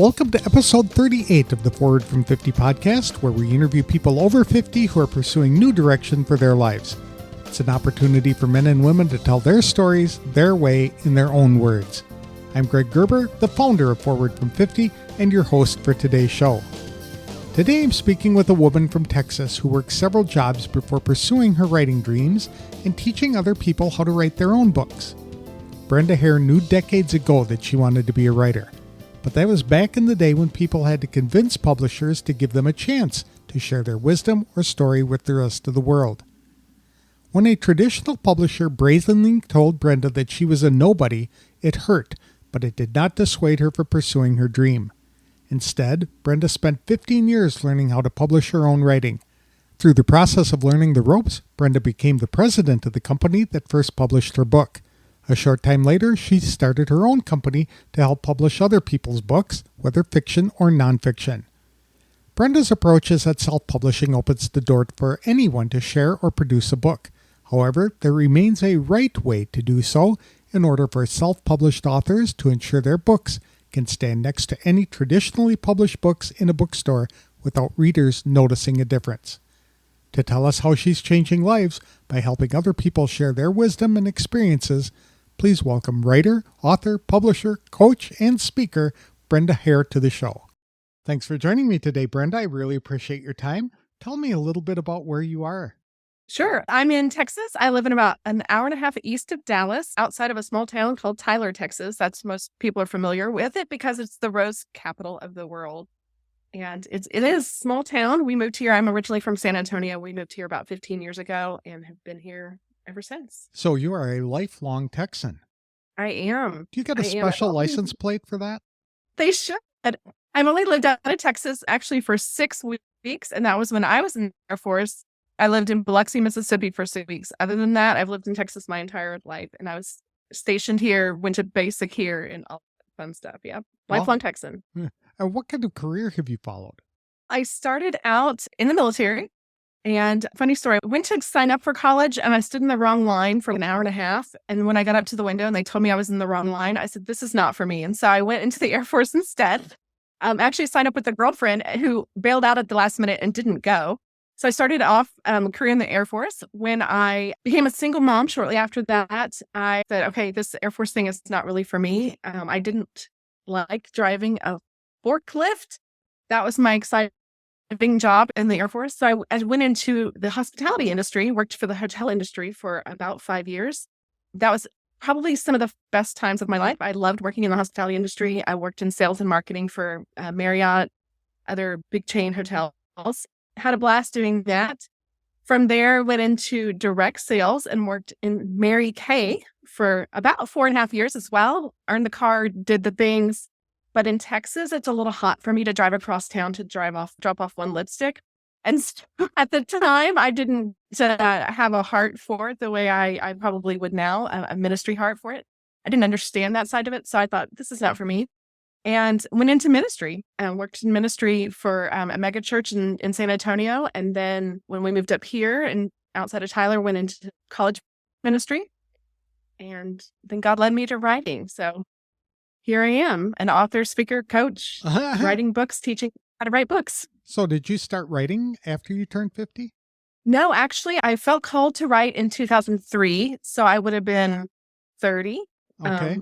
Welcome to episode 38 of the Forward from 50 podcast, where we interview people over 50 who are pursuing new direction for their lives. It's an opportunity for men and women to tell their stories, their way, in their own words. I'm Greg Gerber, the founder of Forward from 50, and your host for today's show. Today I'm speaking with a woman from Texas who worked several jobs before pursuing her writing dreams and teaching other people how to write their own books. Brenda Haire knew decades ago that she wanted to be a writer. But that was back in the day when people had to convince publishers to give them a chance to share their wisdom or story with the rest of the world. When a traditional publisher brazenly told Brenda that she was a nobody, it hurt, but it did not dissuade her from pursuing her dream. Instead, Brenda spent 15 years learning how to publish her own writing. Through the process of learning the ropes, Brenda became the president of the company that first published her book. A short time later, she started her own company to help publish other people's books, whether fiction or nonfiction. Brenda's approach is that self-publishing opens the door for anyone to share or produce a book. However, there remains a right way to do so in order for self-published authors to ensure their books can stand next to any traditionally published books in a bookstore without readers noticing a difference. To tell us how she's changing lives by helping other people share their wisdom and experiences, please welcome writer, author, publisher, coach, and speaker, Brenda Haire, to the show. Thanks for joining me today, Brenda. I really appreciate your time. Tell me a little bit about where you are. Sure. I'm in Texas. I live in about an hour and a half east of Dallas, outside of a small town called Tyler, Texas. That's most people are familiar with it because it's the rose capital of the world. And it is a small town. We moved here. I'm originally from San Antonio. We moved here about 15 years ago and have been here ever since. So you are a lifelong Texan. I am. Do you get a special license plate for that? They should. I've only lived out of Texas actually for 6 weeks, and that was when I was in the Air Force. I lived in Biloxi, Mississippi for 6 weeks. Other than that, I've lived in Texas my entire life, and I was stationed here, went to basic here, and all that fun stuff. Yeah. Lifelong Texan. And what kind of career have you followed? I started out in the military. And funny story, I went to sign up for college and I stood in the wrong line for an hour and a half. And when I got up to the window and they told me I was in the wrong line, I said, this is not for me. And so I went into the Air Force instead. Actually signed up with a girlfriend who bailed out at the last minute and didn't go. So I started off a career in the Air Force. When I became a single mom shortly after that, I said, okay, this Air Force thing is not really for me. I didn't like driving a forklift. That was my exciting job in the Air Force. So I went into the hospitality industry, worked for the hotel industry for about 5 years. That was probably some of the best times of my life. I loved working in the hospitality industry. I worked in sales and marketing for Marriott, other big chain hotels. Had a blast doing that. From there, went into direct sales and worked in Mary Kay for about 4.5 years as well. Earned the car, did the things. But in Texas, it's a little hot for me to drive across town to drop off one lipstick. And at the time, I didn't have a heart for it the way I probably would now, a ministry heart for it. I didn't understand that side of it. So I thought, this is not for me. And went into ministry and worked in ministry for a mega church in San Antonio. And then when we moved up here and outside of Tyler, went into college ministry. And then God led me to writing. So here I am, an author, speaker, coach, writing books, teaching how to write books. So did you start writing after you turned 50? No, actually, I felt called to write in 2003. So I would have been 30. Okay.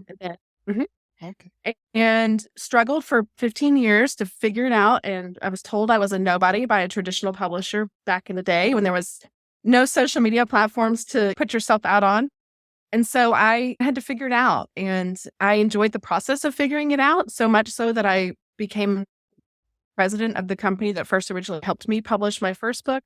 Okay. And struggled for 15 years to figure it out. And I was told I was a nobody by a traditional publisher back in the day when there was no social media platforms to put yourself out on. And so I had to figure it out, and I enjoyed the process of figuring it out so much so that I became president of the company that first originally helped me publish my first book,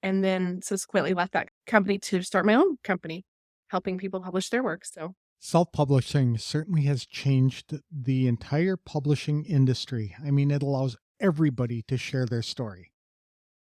and then subsequently left that company to start my own company, helping people publish their work. So self-publishing certainly has changed the entire publishing industry. I mean, it allows everybody to share their story.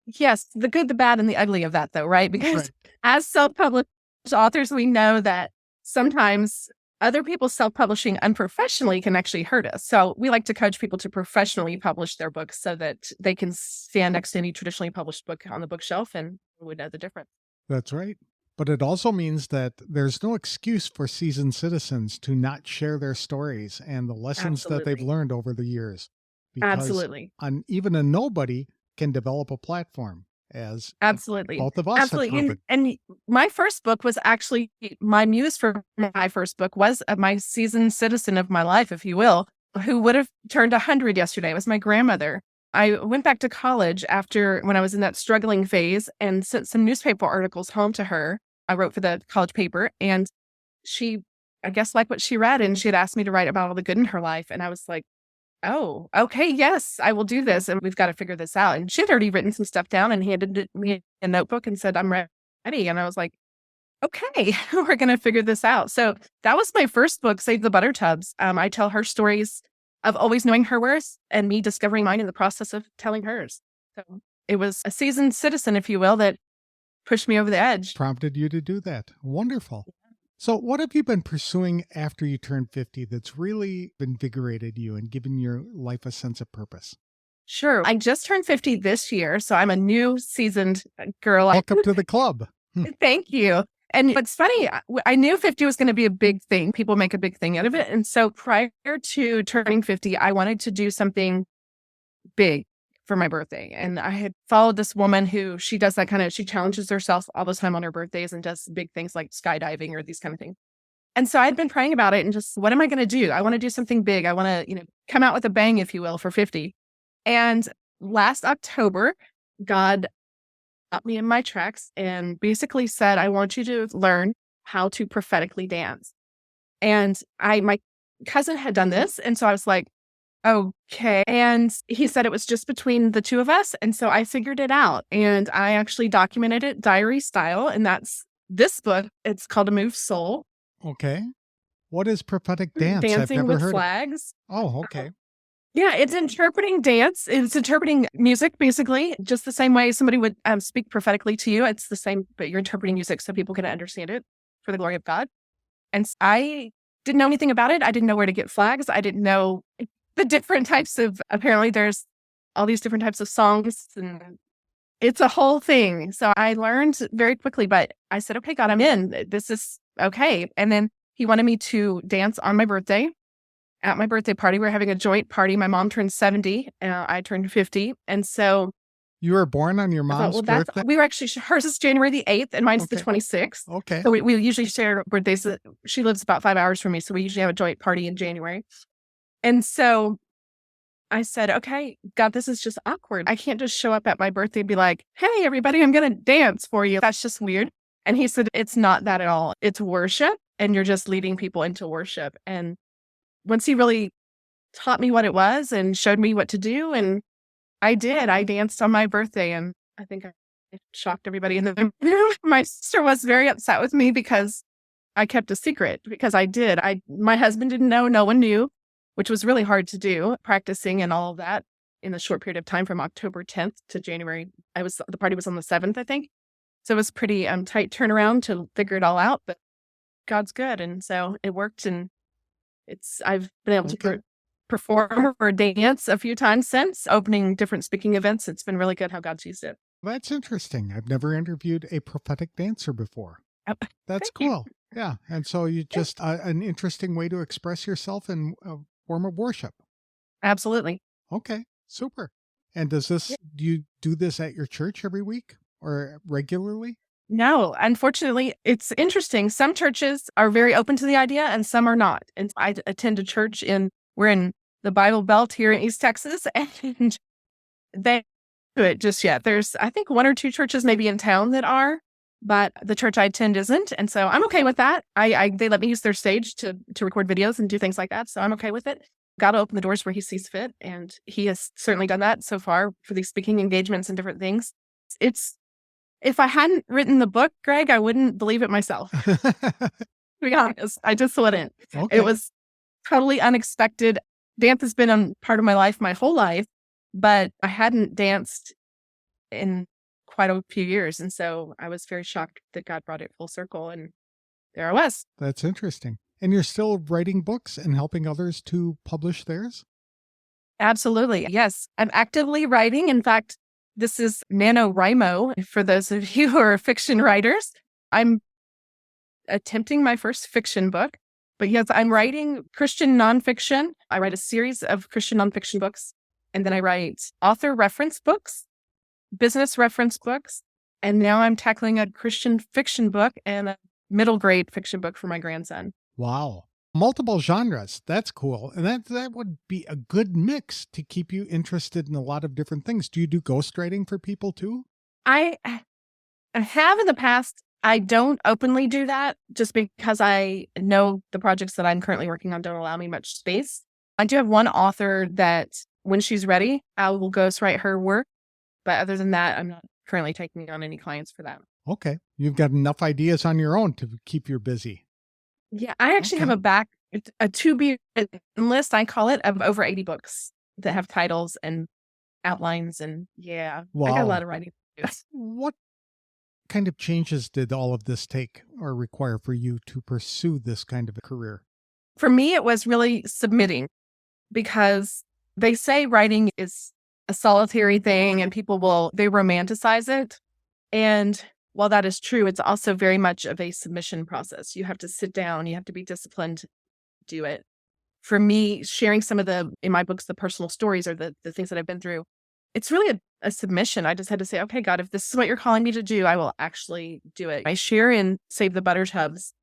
Yes, the good, the bad, and the ugly of that, though, right? Because as self-published authors, we know that sometimes other people's self-publishing unprofessionally can actually hurt us. So we like to coach people to professionally publish their books so that they can stand next to any traditionally published book on the bookshelf and would know the difference. That's right. But it also means that there's no excuse for seasoned citizens to not share their stories and the lessons that they've learned over the years. because Absolutely. even a nobody can develop a platform, as Absolutely. both of us have Absolutely. proven. And my first book was actually my muse for my first book was my seasoned citizen of my life, if you will, who would have turned 100 yesterday. It was my grandmother. I went back to college after when I was in that struggling phase and sent some newspaper articles home to her. I wrote for the college paper and she, I guess, liked what she read and she had asked me to write about all the good in her life. And I was like, oh, okay, yes, I will do this. And we've got to figure this out. And she'd already written some stuff down and handed me a notebook and said, I'm ready. And I was like, okay, we're going to figure this out. So that was my first book, Save the Butter Tubs. I tell her stories of always knowing her worth and me discovering mine in the process of telling hers. So it was a seasoned citizen, if you will, that pushed me over the edge. Prompted you to do that. Wonderful. So what have you been pursuing after you turned 50 that's really invigorated you and given your life a sense of purpose? Sure. I just turned 50 this year, so I'm a new seasoned girl. Welcome to the club. Thank you. And what's funny, I knew 50 was going to be a big thing. People make a big thing out of it. And so prior to turning 50, I wanted to do something big for my birthday. And I had followed this woman who she does that kind of, she challenges herself all the time on her birthdays and does big things like skydiving or these kind of things. And so I'd been praying about it and just, what am I going to do? I want to do something big. I want to, come out with a bang, if you will, for 50. And last October, God stopped me in my tracks and basically said, I want you to learn how to prophetically dance. And my cousin had done this. And so I was like, okay. And he said it was just between the two of us. And so I figured it out and I actually documented it diary style. And that's this book. It's called A Moved Soul. Okay. What is prophetic dance? I've Dancing never with heard flags. Oh, okay. Yeah, it's interpreting dance. It's interpreting music, basically, just the same way somebody would speak prophetically to you. It's the same, but you're interpreting music so people can understand it for the glory of God. And I didn't know anything about it. I didn't know where to get flags. I didn't know the different types of, apparently there's all these different types of songs and it's a whole thing. So I learned very quickly, but I said, okay, God, I'm in. This is okay. And then he wanted me to dance on my birthday. At my birthday party, we were having a joint party. My mom turned 70, I turned 50. And so you were born on your mom's birthday? We were actually, hers is January the 8th and mine's the 26th. Okay. So we usually share birthdays. She lives about 5 hours from me. So we usually have a joint party in January. And so I said, okay, God, this is just awkward. I can't just show up at my birthday and be like, hey, everybody, I'm going to dance for you. That's just weird. And he said, it's not that at all. It's worship. And you're just leading people into worship. And once he really taught me what it was and showed me what to do, and I did. I danced on my birthday, and I think I shocked everybody in the room. My sister was very upset with me because I kept a secret, because I did. My husband didn't know. No one knew, which was really hard to do, practicing and all of that in a short period of time from October 10th to January. The party was on the 7th, I think. So it was pretty tight turnaround to figure it all out, but God's good. And so it worked, and I've been able to perform or dance a few times since, opening different speaking events. It's been really good how God's used it. That's interesting. I've never interviewed a prophetic dancer before. That's cool. Yeah. And so you just an interesting way to express yourself in a form of worship. Absolutely. Okay. Super. And do you do this at your church every week or regularly? No, unfortunately, it's interesting. Some churches are very open to the idea and some are not. And I attend a church we're in the Bible Belt here in East Texas, and they do it just yet. There's, I think, 1 or 2 churches maybe in town that are, but the church I attend isn't. And so I'm okay with that. They let me use their stage to record videos and do things like that. So I'm okay with it. God will open the doors where he sees fit. And he has certainly done that so far for these speaking engagements and different things. If I hadn't written the book, Greg, I wouldn't believe it myself. To be honest, I just wouldn't. Okay. It was totally unexpected. Dance has been a part of my life my whole life, but I hadn't danced in quite a few years. And so I was very shocked that God brought it full circle. And there I was. That's interesting. And you're still writing books and helping others to publish theirs? Absolutely. Yes. I'm actively writing. In fact, this is NaNoWriMo for those of you who are fiction writers. I'm attempting my first fiction book, but yes, I'm writing Christian nonfiction. I write a series of Christian nonfiction books. And then I write author reference books, business reference books. And now I'm tackling a Christian fiction book and a middle grade fiction book for my grandson. Wow. Multiple genres. That's cool. And that would be a good mix to keep you interested in a lot of different things. Do you do ghostwriting for people too? I have in the past. I don't openly do that just because I know the projects that I'm currently working on don't allow me much space. I do have one author that when she's ready, I will ghostwrite her work. But other than that, I'm not currently taking on any clients for that. Okay. You've got enough ideas on your own to keep you busy. Yeah, I actually have a to-be list, I call it, of over 80 books that have titles and outlines. And I got a lot of writing to do. What kind of changes did all of this take or require for you to pursue this kind of a career? For me, it was really submitting, because they say writing is a solitary thing and they romanticize it. And while that is true, it's also very much of a submission process. You have to sit down, you have to be disciplined to do it. For me, sharing some of in my books, the personal stories or the things that I've been through, it's really a submission. I just had to say, okay, God, if this is what you're calling me to do, I will actually do it. I share in Save the Butter Tubs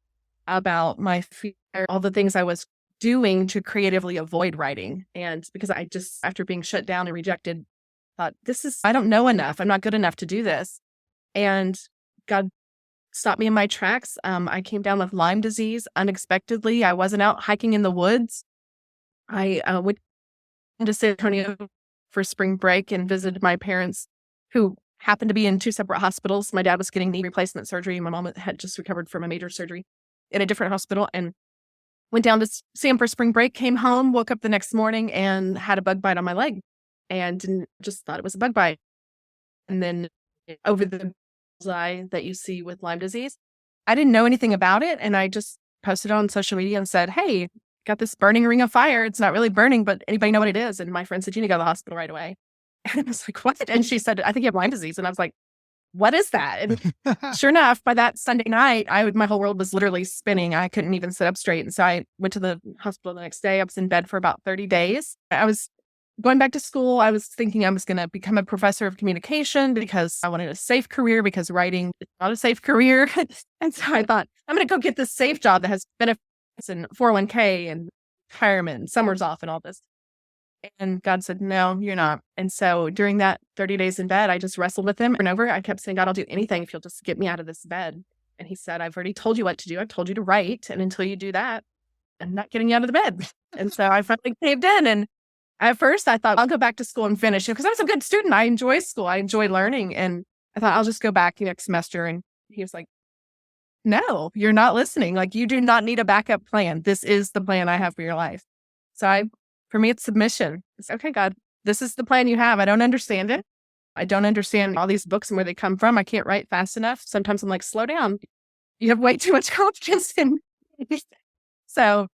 about my fear, all the things I was doing to creatively avoid writing. And because I just, after being shut down and rejected, thought, I don't know enough. I'm not good enough to do this. And God stopped me in my tracks. I came down with Lyme disease unexpectedly. I wasn't out hiking in the woods. I went to San Antonio for spring break and visited my parents, who happened to be in two separate hospitals. My dad was getting knee replacement surgery. My mom had just recovered from a major surgery in a different hospital, and went down to see him for spring break, came home, woke up the next morning and had a bug bite on my leg, and just thought it was a bug bite. And then over the eye that you see with Lyme disease, I didn't know anything about it. And I just posted on social media and said, hey, got this burning ring of fire. It's not really burning, but anybody know what it is? And my friend said, you need to go to the hospital right away. And I was like, what? And she said, I think you have Lyme disease. And I was like, what is that? And sure enough, by that Sunday night, my whole world was literally spinning. I couldn't even sit up straight. And so I went to the hospital the next day. I was in bed for about 30 days. I was going back to school. I was thinking I was going to become a professor of communication because I wanted a safe career, because writing is not a safe career. And so I thought, I'm going to go get this safe job that has benefits and 401k and retirement and summers off and all this. And God said, no, you're not. And so during that 30 days in bed, I just wrestled with him and over. I kept saying, God, I'll do anything if you'll just get me out of this bed. And he said, I've already told you what to do. I've told you to write. And until you do that, I'm not getting you out of the bed. And so I finally caved in. And at first I thought I'll go back to school and finish it, because I was a good student. I enjoy school. I enjoy learning. And I thought I'll just go back next semester. And he was like, no, you're not listening. Like, you do not need a backup plan. This is the plan I have for your life. So for me, it's submission. It's okay, God, this is the plan you have. I don't understand it. I don't understand all these books and where they come from. I can't write fast enough. Sometimes I'm like, slow down. You have way too much confidence in me. So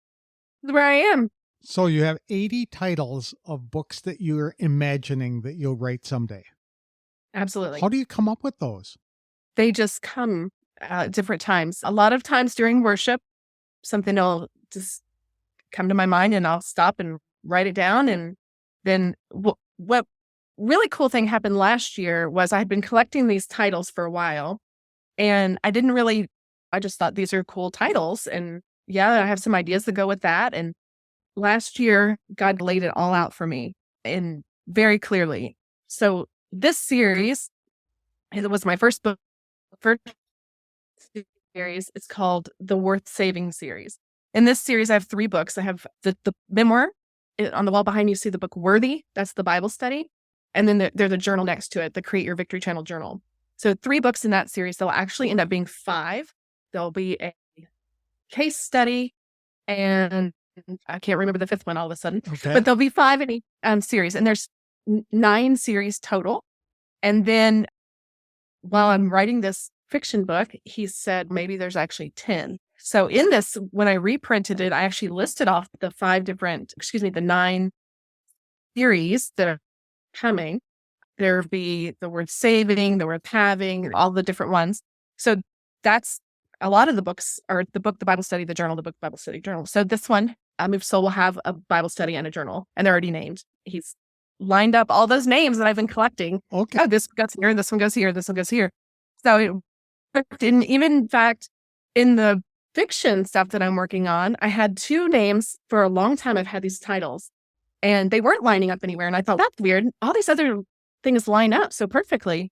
where I am. So you have 80 titles of books that you're imagining that you'll write someday. Absolutely. How do you come up with those? They just come at different times. A lot of times during worship, something will just come to my mind and I'll stop and write it down. And then what really cool thing happened last year was I had been collecting these titles for a while, and I just thought these are cool titles. And I have some ideas that go with that. And last year, God laid it all out for me and very clearly. So this series, it was my first book, first series. It's called the Worth Saving series. In this series, I have 3 books. I have the memoir. On the wall behind you see the book Worthy. That's the Bible study. And then there's a journal next to it, the Create Your Victory Channel journal. So 3 books in that series. They'll actually end up being 5. There'll be a case study, and I can't remember the 5th one all of a sudden. Okay. But there'll be 5 in each series. And there's 9 series total. And then while I'm writing this fiction book, he said maybe there's actually 10. So in this, when I reprinted it, I actually listed off the 9 series that are coming. There'll be the Worth Saving, the Worth Having, all the different ones. So that's a lot of the books are the book, the Bible study, the journal, the book, Bible study, journal. So this one, Move Soul, will have a Bible study and a journal, and they're already named. He's lined up all those names that I've been collecting. Okay. Oh, this goes here, this one goes here, this one goes here. So it worked. And even in fact, in the fiction stuff that I'm working on, I had 2 names for a long time. I've had these titles and they weren't lining up anywhere. And I thought, that's weird. All these other things line up so perfectly.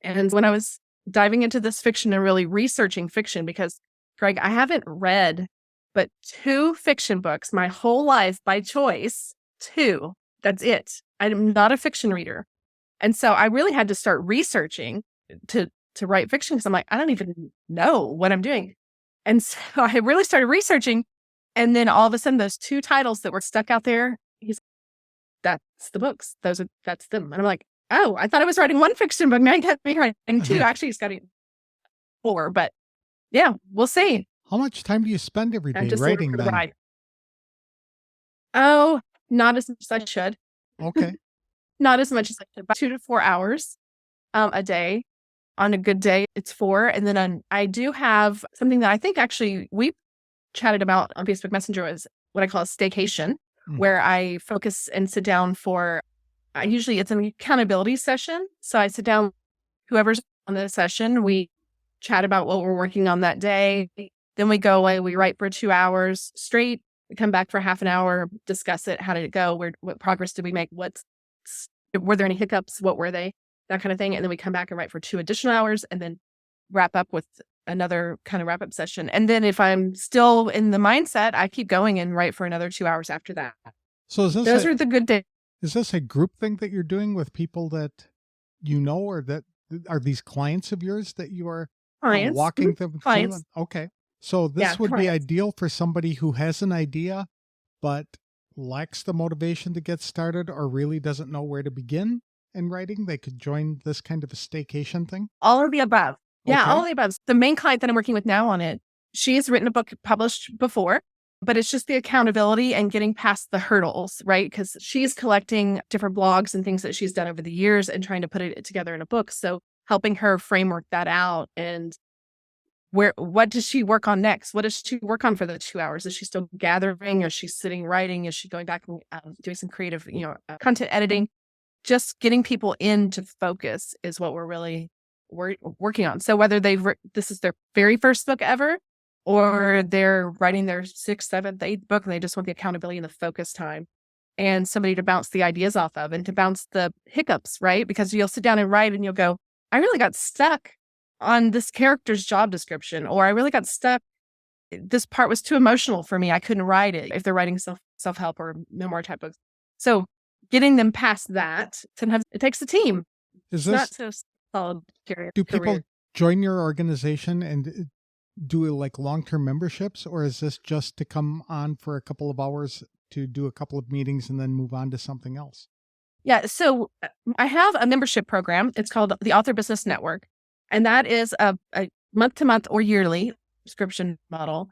And when I was diving into this fiction and really researching fiction, because Greg, I haven't read but 2 fiction books my whole life by choice. 2. That's it. I'm not a fiction reader. And so I really had to start researching to write fiction because I'm like, I don't even know what I'm doing. And so I really started researching. And then all of a sudden, those 2 titles that were stuck out there, that's the books. That's them. And I'm like, oh, I thought I was writing 1 fiction book. Now you got me writing 2. Actually, it's got 4. But yeah, we'll see. How much time do you spend every day writing then? Oh, not as much as I should. Okay. Not as much as I should. About 2 to 4 hours a day. On a good day, it's 4. And then I do have something that I think actually we chatted about on Facebook Messenger is what I call a staycation, where I focus and sit down for, usually it's an accountability session. So I sit down, whoever's on the session, we chat about what we're working on that day. Then we go away, we write for 2 hours straight. We come back for half an hour, discuss it. How did it go? What progress did we make? Were there any hiccups? What were they? That kind of thing. And then we come back and write for 2 additional hours and then wrap up with another kind of wrap up session. And then if I'm still in the mindset, I keep going and write for another 2 hours after that. So those are the good days. Is this a group thing that you're doing with people that you know, or that are these clients of yours that you are walking them through? Okay. So this would be ideal for somebody who has an idea, but lacks the motivation to get started or really doesn't know where to begin in writing. They could join this kind of a staycation thing. All of the above. Yeah, all of the above. The main client that I'm working with now on it, she's written a book published before, but it's just the accountability and getting past the hurdles, right? Because she's collecting different blogs and things that she's done over the years and trying to put it together in a book. So helping her framework that out and what does she work on next? What does she work on for the 2 hours? Is she still gathering? Is she sitting writing? Is she going back and doing some creative, content editing? Just getting people into focus is what we're really working on. So whether this is their very first book ever, or they're writing their 6th, 7th, 8th book, and they just want the accountability and the focus time and somebody to bounce the ideas off of and to bounce the hiccups, right? Because you'll sit down and write and you'll go, I really got stuck on this character's job description, or I really got stuck. This part was too emotional for me. I couldn't write it if they're writing self-help or memoir type books. So getting them past that, sometimes it takes a team. It's not so solitary. Do people join your organization and do like long-term memberships, or is this just to come on for a couple of hours to do a couple of meetings and then move on to something else? Yeah. So I have a membership program. It's called the Author Business Network. And that is a month-to-month or yearly subscription model.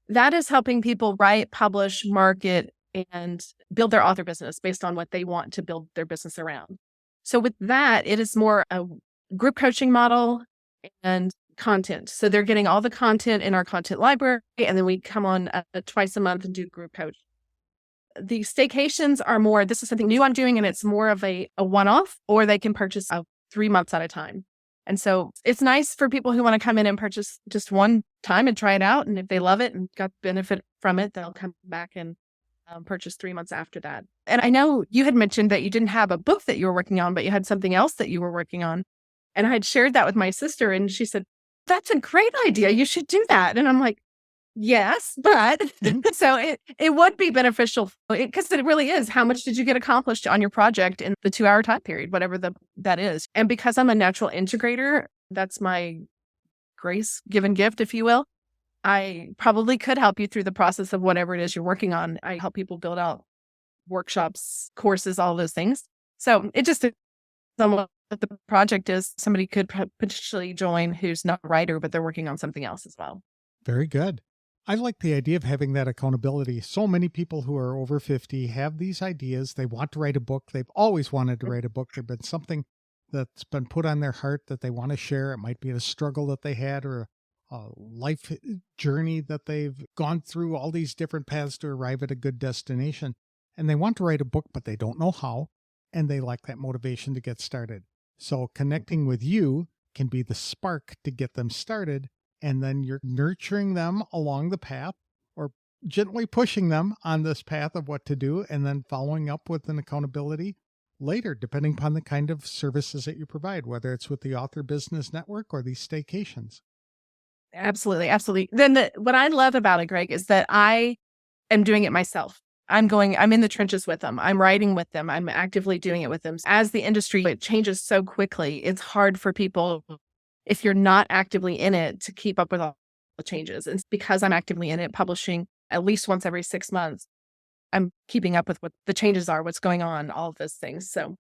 That is helping people write, publish, market, and build their author business based on what they want to build their business around. So with that, it is more a group coaching model and content. So they're getting all the content in our content library, and then we come on twice a month and do group coach. The staycations are more, this is something new I'm doing, and it's more of a one-off, or they can purchase 3 months at a time. And so it's nice for people who want to come in and purchase just one time and try it out. And if they love it and got benefit from it, they'll come back and purchase 3 months after that. And I know you had mentioned that you didn't have a book that you were working on, but you had something else that you were working on. And I had shared that with my sister, and she said, that's a great idea. You should do that. And I'm like, yes, but so it would be beneficial because it really is. How much did you get accomplished on your project in the 2 hour time period, whatever that is? And because I'm a natural integrator, that's my grace given gift, if you will. I probably could help you through the process of whatever it is you're working on. I help people build out workshops, courses, all those things. So it just what the project is. Somebody could potentially join who's not a writer, but they're working on something else as well. Very good. I like the idea of having that accountability. So many people who are over 50 have these ideas. They want to write a book. They've always wanted to write a book. There's been something that's been put on their heart that they want to share. It might be a struggle that they had or a life journey that they've gone through all these different paths to arrive at a good destination. And they want to write a book, but they don't know how. and they lack that motivation to get started. So connecting with you can be the spark to get them started, and then you're nurturing them along the path or gently pushing them on this path of what to do, and then following up with an accountability later, depending upon the kind of services that you provide, whether it's with the Author Business Network or these staycations. Absolutely. Absolutely. Then what I love about it, Greg, is that I am doing it myself. I'm in the trenches with them. I'm writing with them. I'm actively doing it with them. As the industry it changes so quickly, it's hard for people, if you're not actively in it, to keep up with all the changes. And because I'm actively in it, publishing at least once every 6 months, I'm keeping up with what the changes are, what's going on, all of those things. So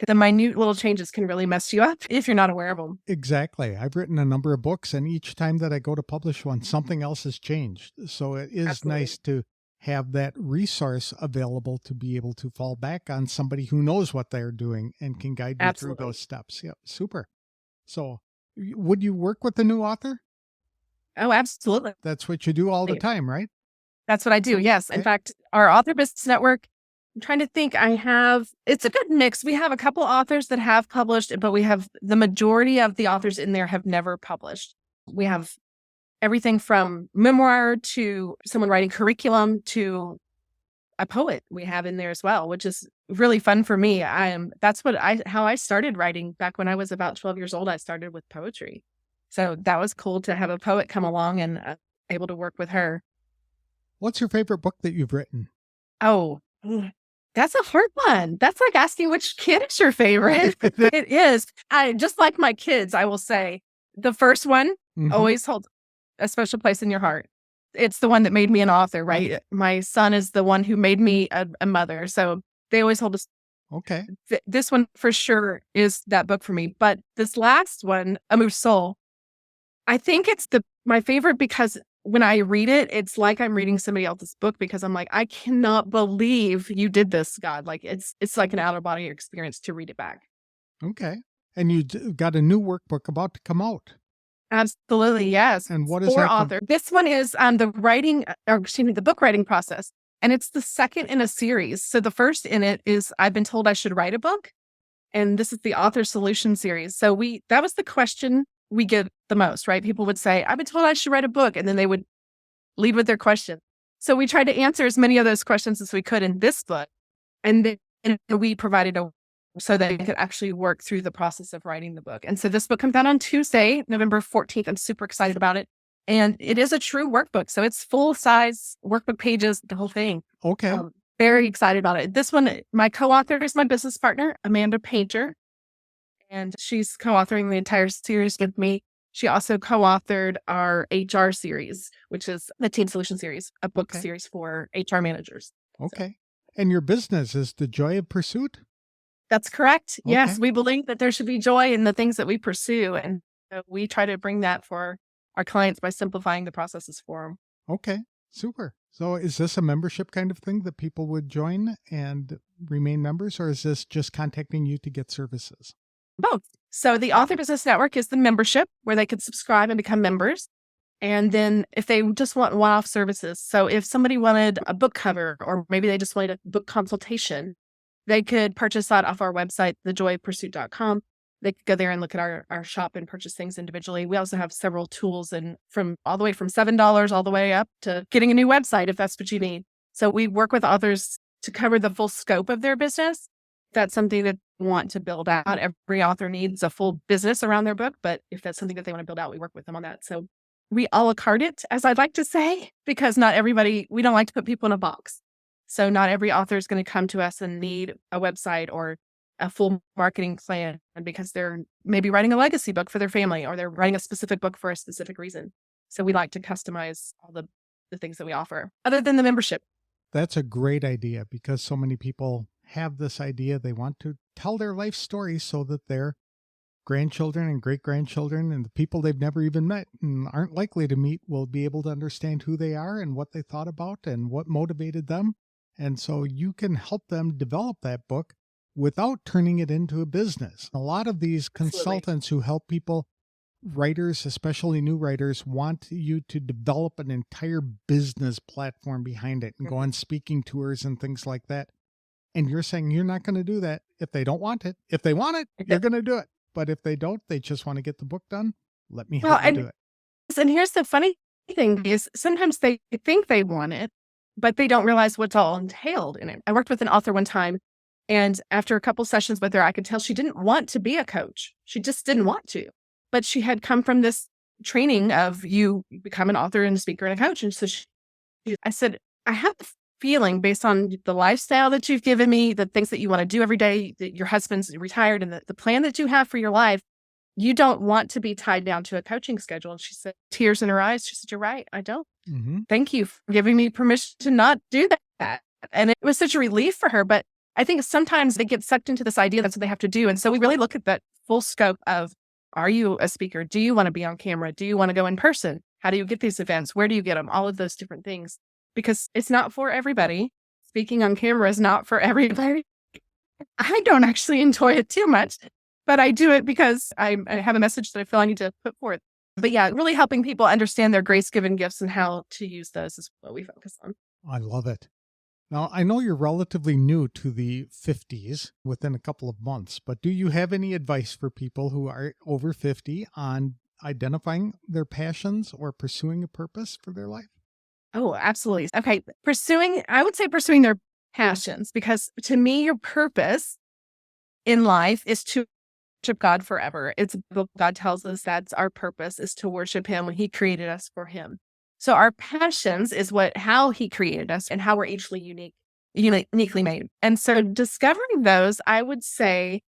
the minute little changes can really mess you up if you're not aware of them. Exactly. I've written a number of books, and each time that I go to publish one, something else has changed. So it is Absolutely. nice to have that resource available to be able to fall back on somebody who knows what they're doing and can guide you Absolutely. through those steps. Yeah, super. So would you work with the new author? Oh, absolutely. That's what you do all the time, right? That's what I do. Yes. In Okay. fact, our Author Business Network, I'm trying to think, it's a good mix. We have a couple authors that have published, but we have the majority of the authors in there have never published. We have everything from memoir to someone writing curriculum to a poet we have in there as well, which is really fun for me. How I started writing back when I was about 12 years old. I started with poetry. So that was cool to have a poet come along and able to work with her. What's your favorite book that you've written? Oh, that's a hard one. That's like asking which kid is your favorite. It is. Just like my kids, I will say the first one always holds a special place in your heart. It's the one that made me an author, right? My son is the one who made me a mother. So they always hold us. Okay. This one for sure is that book for me. But this last one, A Move Soul, I think it's my favorite because when I read it, it's like I'm reading somebody else's book because I'm like, I cannot believe you did this, God. Like it's like an out of body experience to read it back. Okay. And you got a new workbook about to come out. Absolutely, yes. And what is for that? Author. This one is the book writing process, and it's the second in a series. So the first in it is I've been told I should write a book, and this is the Author Solution series. So that was the question we get the most, right? People would say, I've been told I should write a book, and then they would lead with their question. So we tried to answer as many of those questions as we could in this book, and then we provided so that they could actually work through the process of writing the book. And so this book comes out on Tuesday, November 14th. I'm super excited about it. And it is a true workbook. So it's full size workbook pages, the whole thing. Okay. Very excited about it. This one, my co-author is my business partner, Amanda Painter, and she's co-authoring the entire series with me. She also co-authored our HR series, which is the Teen Solution series, a book series for HR managers. Okay. And your business is The Joy of Pursuit? That's correct. Okay. Yes, we believe that there should be joy in the things that we pursue. And we try to bring that for our clients by simplifying the processes for them. Okay, super. So is this a membership kind of thing that people would join and remain members, or is this just contacting you to get services? Both. So the Author Business Network is the membership where they could subscribe and become members. And then if they just want one-off services, so if somebody wanted a book cover or maybe they just wanted a book consultation, they could purchase that off our website, thejoyofpursuit.com. They could go there and look at our shop and purchase things individually. We also have several tools and from all the way from $7 all the way up to getting a new website if that's what you need. So we work with authors to cover the full scope of their business. That's something that they want to build out. Every author needs a full business around their book, but if that's something that they want to build out, we work with them on that. So we a la carte it, as I'd like to say, because not everybody, we don't like to put people in a box. So not every author is going to come to us and need a website or a full marketing plan because they're maybe writing a legacy book for their family or they're writing a specific book for a specific reason. So we like to customize all the things that we offer other than the membership. That's a great idea because so many people have this idea. They want to tell their life story so that their grandchildren and great-grandchildren and the people they've never even met and aren't likely to meet will be able to understand who they are and what they thought about and what motivated them. And so you can help them develop that book without turning it into a business. A lot of these consultants who help people, writers, especially new writers, want you to develop an entire business platform behind it and go on speaking tours and things like that. And you're saying you're not going to do that if they don't want it. If they want it, you're going to do it. But if they don't, they just want to get the book done. Let me help you do it. And here's the funny thing is sometimes they think they want it, but they don't realize what's all entailed in it. I worked with an author one time, and after a couple sessions with her, I could tell she didn't want to be a coach. She just didn't want to. But she had come from this training of you become an author and a speaker and a coach. And so I said, I have a feeling based on the lifestyle that you've given me, the things that you want to do every day, that your husband's retired, and the plan that you have for your life, you don't want to be tied down to a coaching schedule. And she said, tears in her eyes, she said, you're right, I don't. Thank you for giving me permission to not do that. And it was such a relief for her. But I think sometimes they get sucked into this idea that's what they have to do. And so we really look at that full scope of, are you a speaker? Do you want to be on camera? Do you want to go in person? How do you get these events? Where do you get them? All of those different things. Because it's not for everybody. Speaking on camera is not for everybody. I don't actually enjoy it too much, but I do it because I have a message that I feel I need to put forth. But yeah, really helping people understand their grace-given gifts and how to use those is what we focus on. I love it. Now, I know you're relatively new to the 50s within a couple of months, but do you have any advice for people who are over 50 on identifying their passions or pursuing a purpose for their life? Oh, absolutely. Okay. I would say pursuing their passions, because to me, your purpose in life is to worship God forever. It's what God tells us that's our purpose, is to worship Him when He created us for Him. So our passions is how He created us and how we're each uniquely made. And so discovering those, I would say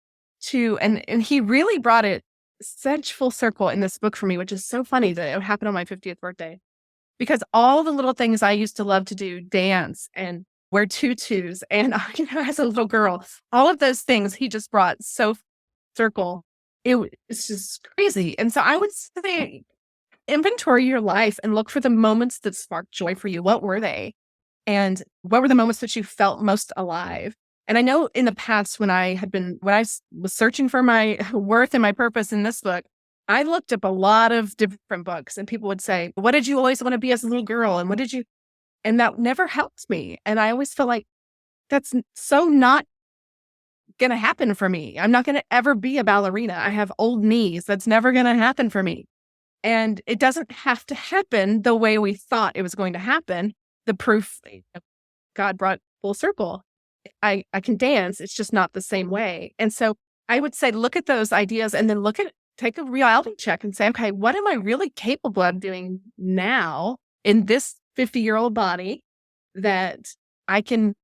and He really brought it such full circle in this book for me, which is so funny that it happened on my 50th birthday. Because all the little things I used to love to do, dance and wear tutus, and as a little girl, all of those things He just brought so circle. It's just crazy. And so I would say inventory your life and look for the moments that sparked joy for you. What were they? And what were the moments that you felt most alive? And I know in the past when I was searching for my worth and my purpose in this book, I looked up a lot of different books, and people would say, what did you always want to be as a little girl? And and that never helped me. And I always felt like that's so not going to happen for me. I'm not going to ever be a ballerina. I have old knees. That's never going to happen for me. And it doesn't have to happen the way we thought it was going to happen. The proof God brought full circle. I can dance. It's just not the same way. And so I would say, look at those ideas and then take a reality check and say, okay, what am I really capable of doing now in this 50-year-old body that I can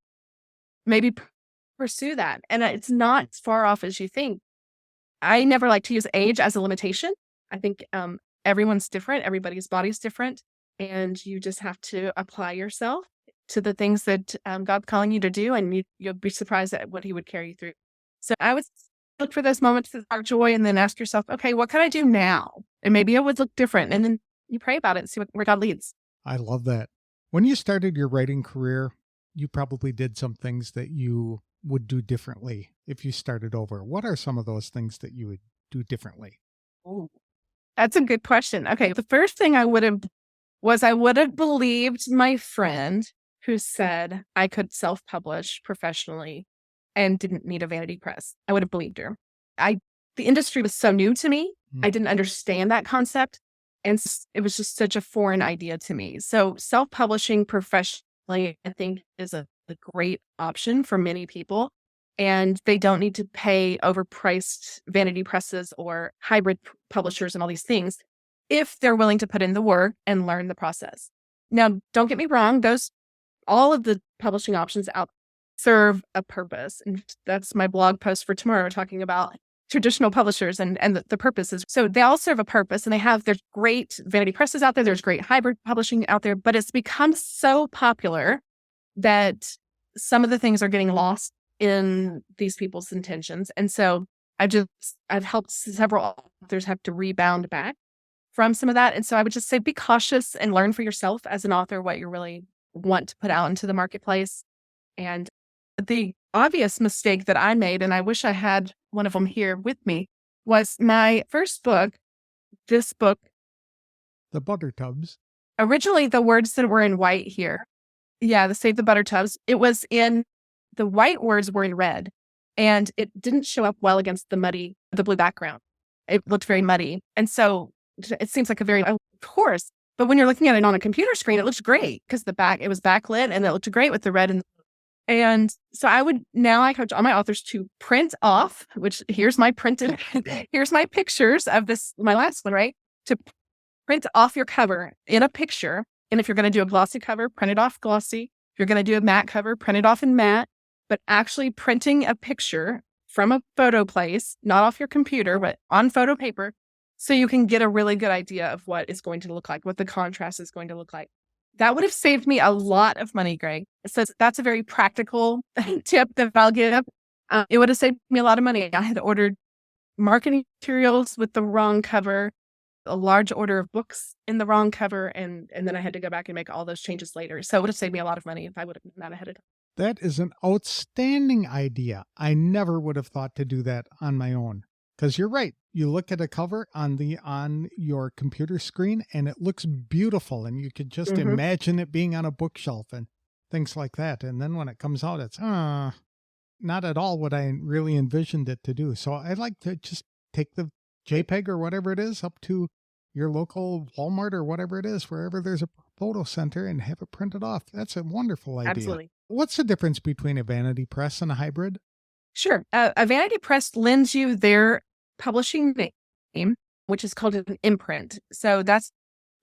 maybe pursue that? And it's not as far off as you think. I never like to use age as a limitation. I think everyone's different. Everybody's body's different. And you just have to apply yourself to the things that God's calling you to do. And you'll be surprised at what He would carry you through. So I would look for those moments that spark joy and then ask yourself, okay, what can I do now? And maybe it would look different. And then you pray about it and see where God leads. I love that. When you started your writing career, you probably did some things that you would do differently if you started over. What are some of those things that you would do differently? Ooh, that's a good question. Okay, the first thing I would have believed my friend who said I could self-publish professionally and didn't need a vanity press. I would have believed her. The industry was so new to me. I didn't understand that concept. And it was just such a foreign idea to me. So self-publishing professionally, I think, is a great option for many people. And they don't need to pay overpriced vanity presses or hybrid publishers and all these things if they're willing to put in the work and learn the process. Now, don't get me wrong. All of the publishing options out serve a purpose. And that's my blog post for tomorrow, talking about traditional publishers and the purposes. So they all serve a purpose, and there's great vanity presses out there. There's great hybrid publishing out there, but it's become so popular that some of the things are getting lost in these people's intentions. And so I've helped several authors have to rebound back from some of that. And so I would just say, be cautious and learn for yourself as an author what you really want to put out into the marketplace. And the obvious mistake that I made, and I wish I had one of them here with me, was my first book, this book. The Butter Tubs. Originally, the words that were in white here. Yeah, the Save the Butter Tubs. It was in the white words were in red, and it didn't show up well against the blue background. It looked very muddy. And so it seems like of course, but when you're looking at it on a computer screen, it looks great because it was backlit and it looked great with the red and so I coach all my authors to print off, which here's my pictures of my last one, right? To print off your cover in a picture. And if you're going to do a glossy cover, print it off glossy. If you're going to do a matte cover, print it off in matte, but actually printing a picture from a photo place, not off your computer, but on photo paper, so you can get a really good idea of what it's going to look like, what the contrast is going to look like. That would have saved me a lot of money, Greg. So that's a very practical tip that I'll give. It would have saved me a lot of money. I had ordered marketing materials with the wrong cover, a large order of books in the wrong cover, and then I had to go back and make all those changes later. So it would have saved me a lot of money if I would have done that ahead of time. That is an outstanding idea. I never would have thought to do that on my own. Because you're right. You look at a cover on your computer screen and it looks beautiful, and you could just imagine it being on a bookshelf and things like that. And then when it comes out, it's not at all what I really envisioned it to do. So I like to just take the JPEG or whatever it is up to your local Walmart or whatever it is, wherever there's a photo center, and have it printed off. That's a wonderful idea. Absolutely. What's the difference between a vanity press and a hybrid? Sure. A vanity press lends you their publishing name, which is called an imprint. So that's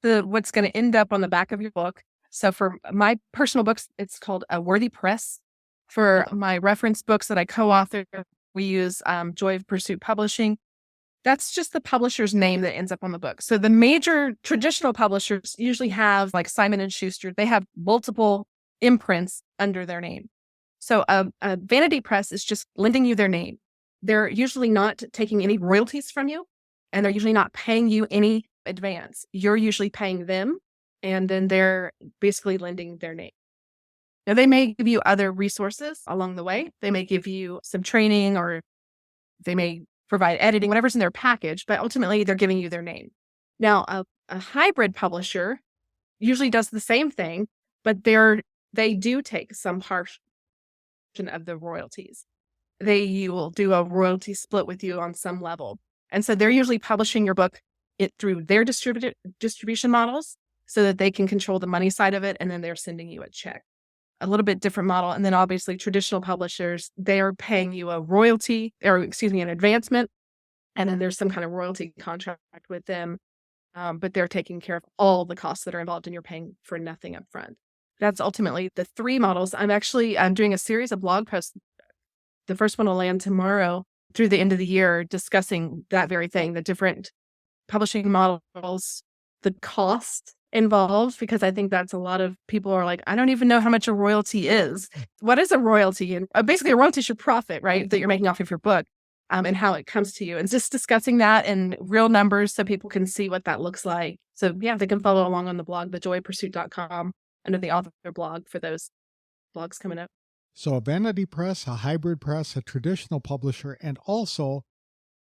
what's going to end up on the back of your book. So for my personal books, it's called a Worthy Press. For my reference books that I co-author, we use Joy of Pursuit Publishing. That's just the publisher's name that ends up on the book. So the major traditional publishers usually have, like Simon & Schuster, they have multiple imprints under their name. So a vanity press is just lending you their name. They're usually not taking any royalties from you, and they're usually not paying you any advance. You're usually paying them, and then they're basically lending their name. Now, they may give you other resources along the way. They may give you some training, or they may provide editing, whatever's in their package, but ultimately they're giving you their name. Now, a hybrid publisher usually does the same thing, but they do take some portion of the royalties. They will do a royalty split with you on some level. And so they're usually publishing your book through their distribution models so that they can control the money side of it, and then they're sending you a check. A little bit different model. And then obviously traditional publishers, they are paying you a royalty, an advancement, and then there's some kind of royalty contract with them, but they're taking care of all the costs that are involved, and you're paying for nothing up front. That's ultimately the three models. I'm doing a series of blog posts. The first one will land tomorrow through the end of the year, discussing that very thing, the different publishing models, the cost involved, because I think that's a lot of people are like, I don't even know how much a royalty is. What is a royalty? And basically a royalty is your profit, right? That you're making off of your book, and how it comes to you, and just discussing that in real numbers so people can see what that looks like. So yeah, they can follow along on the blog, thejoypursuit.com, under the author blog for those blogs coming up. So a vanity press, a hybrid press, a traditional publisher, and also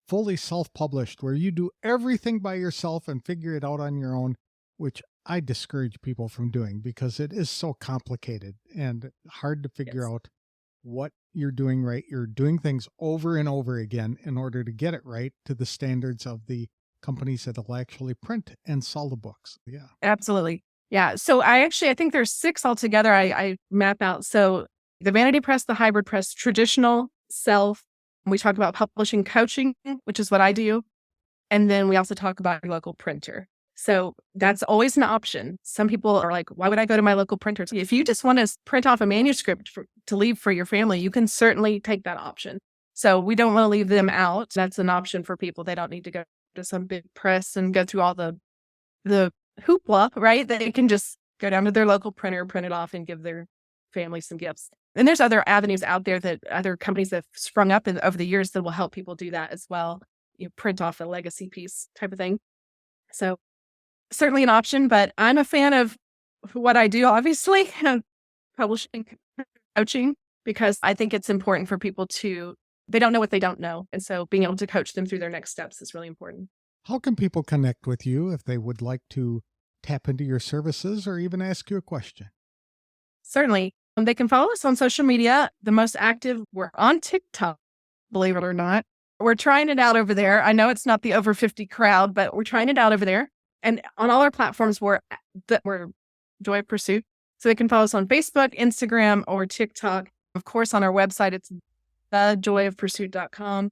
fully self-published, where you do everything by yourself and figure it out on your own, which I discourage people from doing because it is so complicated and hard to figure out what you're doing right. You're doing things over and over again in order to get it right to the standards of the companies that will actually print and sell the books. Yeah, absolutely. Yeah. So I think there's 6 altogether I map out. So the vanity press, the hybrid press, traditional, self. We talk about publishing coaching, which is what I do. And then we also talk about your local printer. So that's always an option. Some people are like, why would I go to my local printer? If you just want to print off a manuscript to leave for your family, you can certainly take that option. So we don't want to leave them out. That's an option for people. They don't need to go to some big press and go through all the hoopla, right? They can just go down to their local printer, print it off, and give their family some gifts. And there's other avenues out there that other companies have sprung up over the years that will help people do that as well. You print off a legacy piece type of thing. So certainly an option, but I'm a fan of what I do, obviously, publishing, coaching, because I think it's important for people they don't know what they don't know. And so being able to coach them through their next steps is really important. How can people connect with you if they would like to tap into your services or even ask you a question? Certainly. They can follow us on social media. The most active, we're on TikTok, believe it or not. We're trying it out over there. I know it's not the over 50 crowd, but we're trying it out over there. And on all our platforms, we're Joy of Pursuit. So they can follow us on Facebook, Instagram, or TikTok. Of course, on our website, it's thejoyofpursuit.com.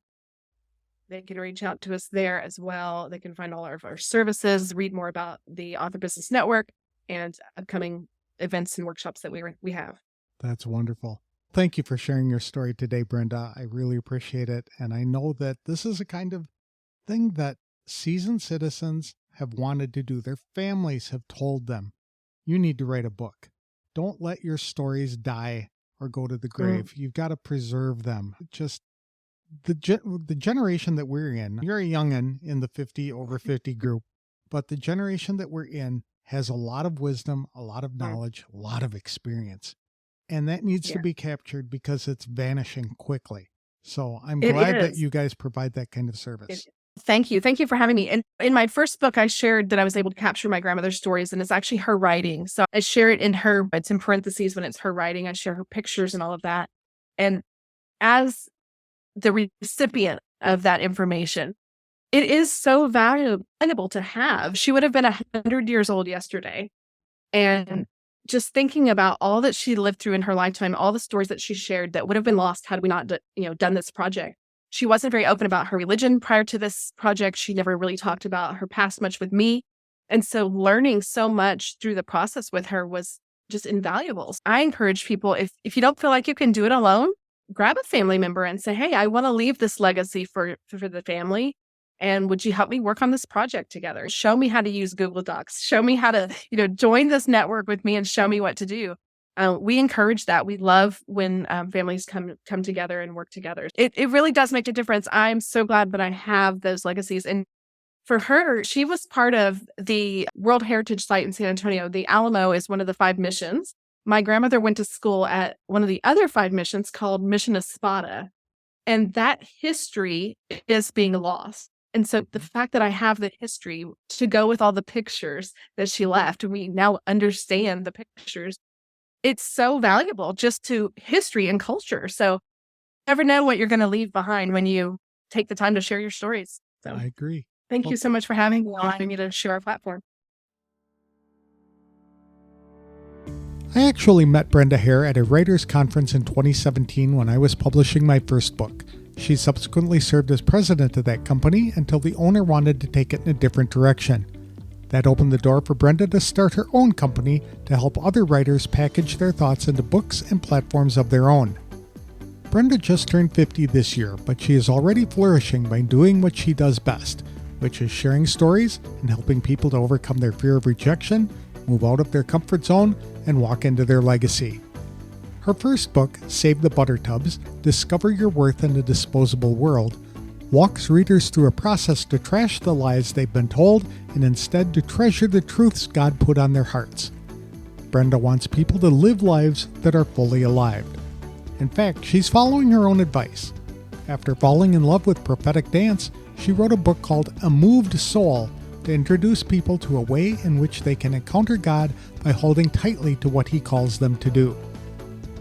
They can reach out to us there as well. They can find all of our services, read more about the Author Business Network and upcoming events and workshops that we have. That's wonderful. Thank you for sharing your story today, Brenda. I really appreciate it. And I know that this is a kind of thing that seasoned citizens have wanted to do. Their families have told them, you need to write a book. Don't let your stories die or go to the grave. You've got to preserve them. Just the generation that we're in, you're a youngin' in the over 50 group, but the generation that we're in has a lot of wisdom, a lot of knowledge, a lot of experience. And that needs to be captured because it's vanishing quickly. So I'm glad that you guys provide that kind of service. Thank you. Thank you for having me. And in my first book, I shared that I was able to capture my grandmother's stories, and it's actually her writing. So I share it it's in parentheses when it's her writing. I share her pictures and all of that. And as the recipient of that information, it is so valuable to have. She would have been 100 years old yesterday. And just thinking about all that she lived through in her lifetime, all the stories that she shared that would have been lost had we not done this project. She wasn't very open about her religion prior to this project. She never really talked about her past much with me. And so learning so much through the process with her was just invaluable. I encourage people, if you don't feel like you can do it alone, grab a family member and say, hey, I want to leave this legacy for the family. And would you help me work on this project together? Show me how to use Google Docs. Show me how to, join this network with me and show me what to do. We encourage that. We love when families come together and work together. It really does make a difference. I'm so glad that I have those legacies. And for her, she was part of the World Heritage Site in San Antonio. The Alamo is one of the 5 missions. My grandmother went to school at one of the other 5 missions called Mission Espada. And that history is being lost. And so the fact that I have the history to go with all the pictures that she left, we now understand the pictures. It's so valuable just to history and culture. So you never know what you're going to leave behind when you take the time to share your stories. So I agree. Thank you so much for having me, allowing me to share our platform. I actually met Brenda Haire at a writers' conference in 2017 when I was publishing my first book. She subsequently served as president of that company until the owner wanted to take it in a different direction. That opened the door for Brenda to start her own company to help other writers package their thoughts into books and platforms of their own. Brenda just turned 50 this year, but she is already flourishing by doing what she does best, which is sharing stories and helping people to overcome their fear of rejection, move out of their comfort zone, and walk into their legacy. Her first book, Save the Buttertubs, Discover Your Worth in a Disposable World, walks readers through a process to trash the lies they've been told and instead to treasure the truths God put on their hearts. Brenda wants people to live lives that are fully alive. In fact, she's following her own advice. After falling in love with prophetic dance, she wrote a book called A Moved Soul to introduce people to a way in which they can encounter God by holding tightly to what He calls them to do.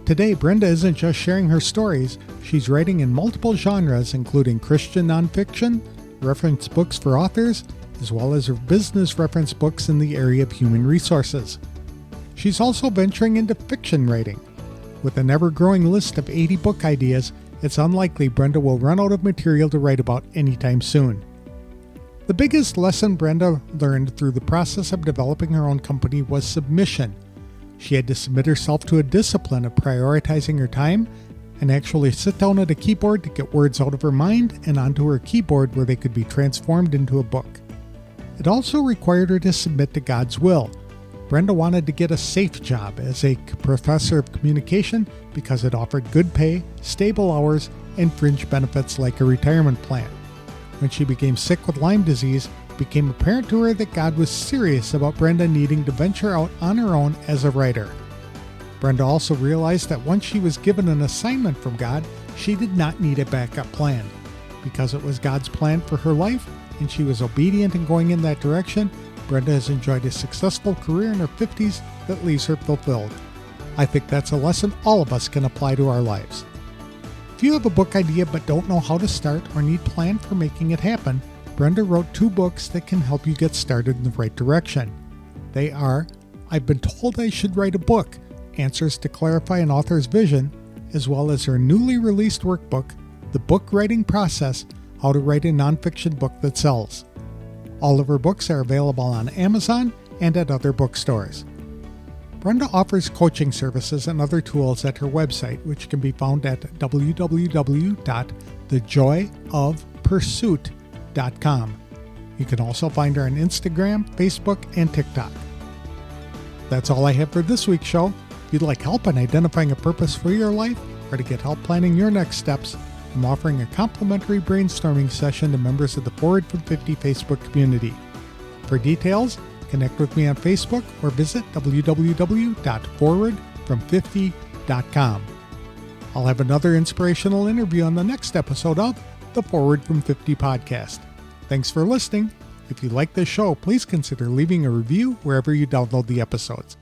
Today, Brenda isn't just sharing her stories, she's writing in multiple genres including Christian nonfiction, reference books for authors, as well as her business reference books in the area of human resources. She's also venturing into fiction writing. With an ever-growing list of 80 book ideas, it's unlikely Brenda will run out of material to write about anytime soon. The biggest lesson Brenda learned through the process of developing her own company was submission. She had to submit herself to a discipline of prioritizing her time and actually sit down at a keyboard to get words out of her mind and onto her keyboard where they could be transformed into a book. It also required her to submit to God's will. Brenda wanted to get a safe job as a professor of communication because it offered good pay, stable hours, and fringe benefits like a retirement plan. When she became sick with Lyme disease, it became apparent to her that God was serious about Brenda needing to venture out on her own as a writer. Brenda also realized that once she was given an assignment from God, she did not need a backup plan. Because it was God's plan for her life, and she was obedient in going in that direction, Brenda has enjoyed a successful career in her 50s that leaves her fulfilled. I think that's a lesson all of us can apply to our lives. If you have a book idea but don't know how to start or need a plan for making it happen, Brenda wrote 2 books that can help you get started in the right direction. They are I've Been Told I Should Write a Book, Answers to Clarify an Author's Vision, as well as her newly released workbook, The Book Writing Process, How to Write a Nonfiction Book That Sells. All of her books are available on Amazon and at other bookstores. Brenda offers coaching services and other tools at her website, which can be found at www.thejoyofpursuit.com. You can also find her on Instagram, Facebook, and TikTok. That's all I have for this week's show. If you'd like help in identifying a purpose for your life or to get help planning your next steps, I'm offering a complimentary brainstorming session to members of the Forward from 50 Facebook community. For details, connect with me on Facebook or visit www.forwardfrom50.com. I'll have another inspirational interview on the next episode of the Forward from 50 podcast. Thanks for listening. If you like this show, please consider leaving a review wherever you download the episodes.